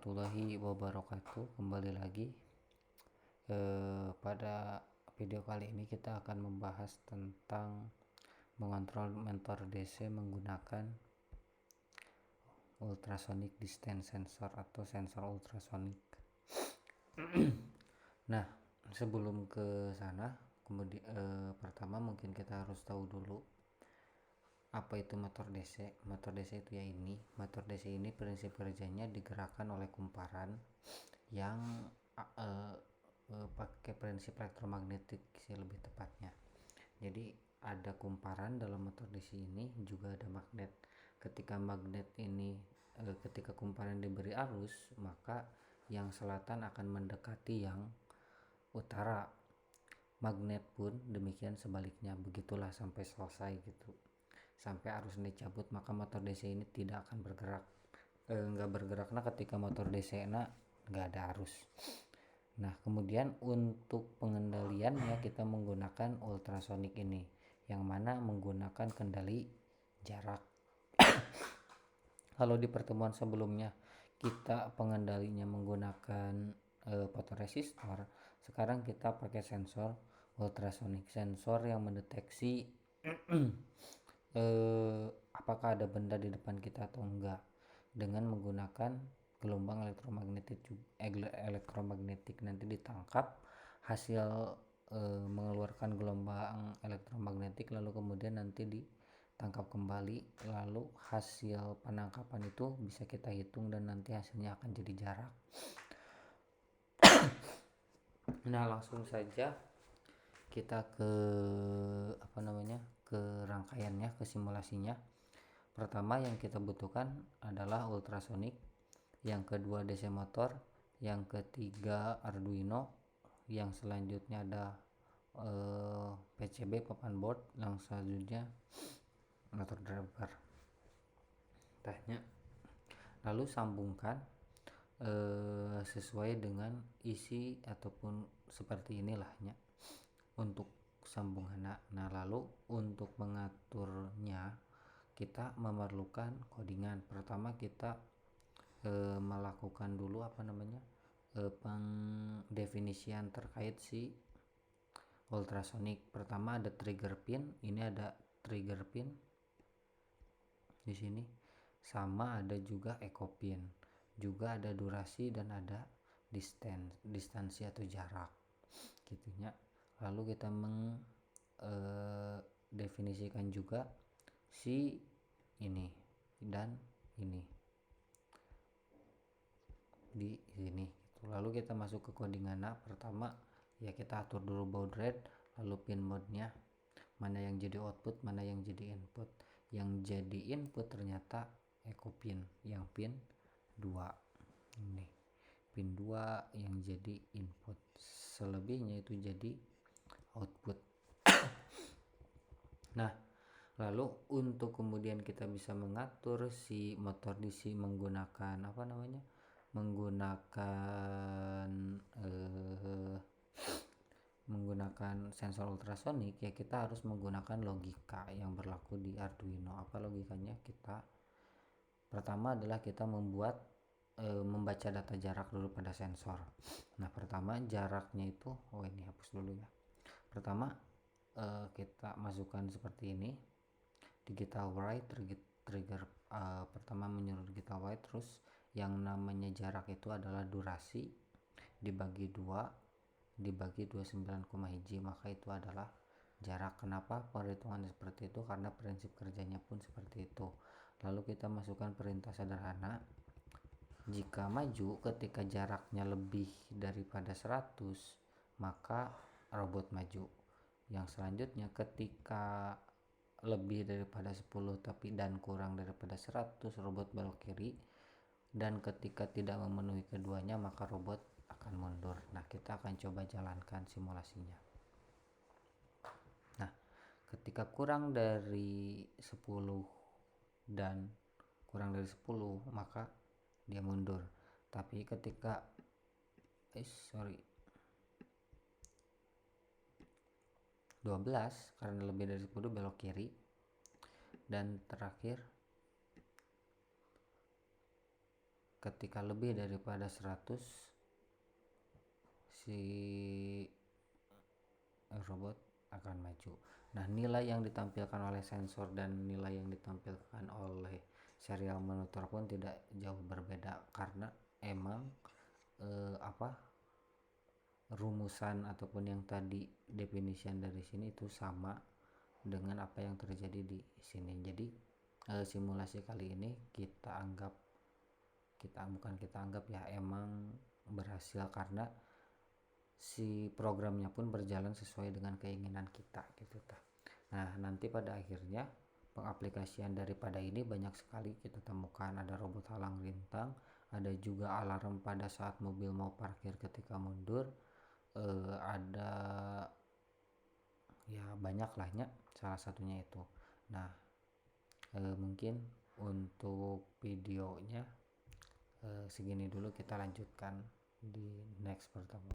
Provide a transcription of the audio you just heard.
Warahmatullahi wabarakatuh. Kembali lagi pada video kali ini kita akan membahas tentang mengontrol motor DC menggunakan ultrasonic distance sensor atau sensor ultrasonic. Nah, sebelum ke sana, kemudian pertama mungkin kita harus tahu dulu apa itu motor DC. Motor DC itu motor DC ini prinsip kerjanya digerakkan oleh kumparan yang pakai prinsip elektromagnetik sih lebih tepatnya. Jadi ada kumparan dalam motor DC ini, juga ada magnet. Ketika magnet ini ketika kumparan diberi arus, maka yang selatan akan mendekati yang utara. Magnet pun demikian sebaliknya, begitulah sampai selesai gitu. Sampai arusnya dicabut, maka motor DC ini tidak akan bergerak. Nggak bergerak ketika motor DC nggak ada arus. Nah, kemudian untuk pengendaliannya kita menggunakan ultrasonic ini, yang mana menggunakan kendali jarak. Kalau di pertemuan sebelumnya kita pengendalinya menggunakan fotoresistor, sekarang kita pakai sensor ultrasonic, sensor yang mendeteksi apakah ada benda di depan kita atau enggak, dengan menggunakan gelombang elektromagnetik. Nanti ditangkap hasil mengeluarkan gelombang elektromagnetik, lalu kemudian nanti ditangkap kembali, lalu hasil penangkapan itu bisa kita hitung dan nanti hasilnya akan jadi jarak. Nah, langsung saja kita ke rangkaiannya, ke simulasinya. Pertama yang kita butuhkan adalah ultrasonic, yang kedua DC motor, yang ketiga Arduino, yang selanjutnya ada PCB papan board, yang selanjutnya motor driver. Lalu sambungkan sesuai dengan isi ataupun seperti inilahnya untuk sambungan. Nah, lalu untuk mengaturnya kita memerlukan codingan. Pertama kita melakukan dulu pendefinisian terkait si ultrasonic. Pertama ada trigger pin, ini ada trigger pin di sini, sama ada juga echo pin, juga ada durasi dan ada distansi atau jarak gitunya. Lalu kita definisikan juga si ini dan ini di sini. Lalu kita masuk ke codingan. Pertama ya kita atur dulu baud rate, lalu pin mode-nya mana yang jadi output, mana yang jadi input. Yang jadi input ternyata echo pin yang pin 2 ini, pin 2 yang jadi input, selebihnya itu jadi output. Nah, lalu untuk kemudian kita bisa mengatur si motor DC menggunakan menggunakan sensor ultrasonik, ya kita harus menggunakan logika yang berlaku di Arduino. Apa logikanya? Pertama adalah kita membaca data jarak dulu pada sensor. Nah, pertama jaraknya itu ini hapus dulu ya. Pertama kita masukkan seperti ini, digital write trigger pertama menyuruh digital write, terus yang namanya jarak itu adalah durasi dibagi 29, maka itu adalah jarak. Kenapa perhitungan seperti itu? Karena prinsip kerjanya pun seperti itu. Lalu kita masukkan perintah sederhana, jika maju ketika jaraknya lebih daripada 100 maka robot maju. Yang selanjutnya ketika lebih daripada 10 dan kurang daripada 100 robot belok kiri, dan ketika tidak memenuhi keduanya maka robot akan mundur. Nah, kita akan coba jalankan simulasinya. Nah, ketika kurang dari 10 dan kurang dari 10 maka dia mundur. Tapi ketika 12 karena lebih dari 10 belok kiri, dan terakhir ketika lebih daripada 100 si robot akan maju. Nah, nilai yang ditampilkan oleh sensor dan nilai yang ditampilkan oleh serial monitor pun tidak jauh berbeda, karena emang rumusan ataupun yang tadi definition dari sini itu sama dengan apa yang terjadi di sini. Jadi simulasi kali ini emang berhasil karena si programnya pun berjalan sesuai dengan keinginan kita gitu. Nah, nanti pada akhirnya pengaplikasian daripada ini banyak sekali kita temukan. Ada robot halang rintang, ada juga alarm pada saat mobil mau parkir ketika mundur, ada ya banyak lahnya, salah satunya itu. Nah, mungkin untuk videonya segini dulu, kita lanjutkan di next pertemuan.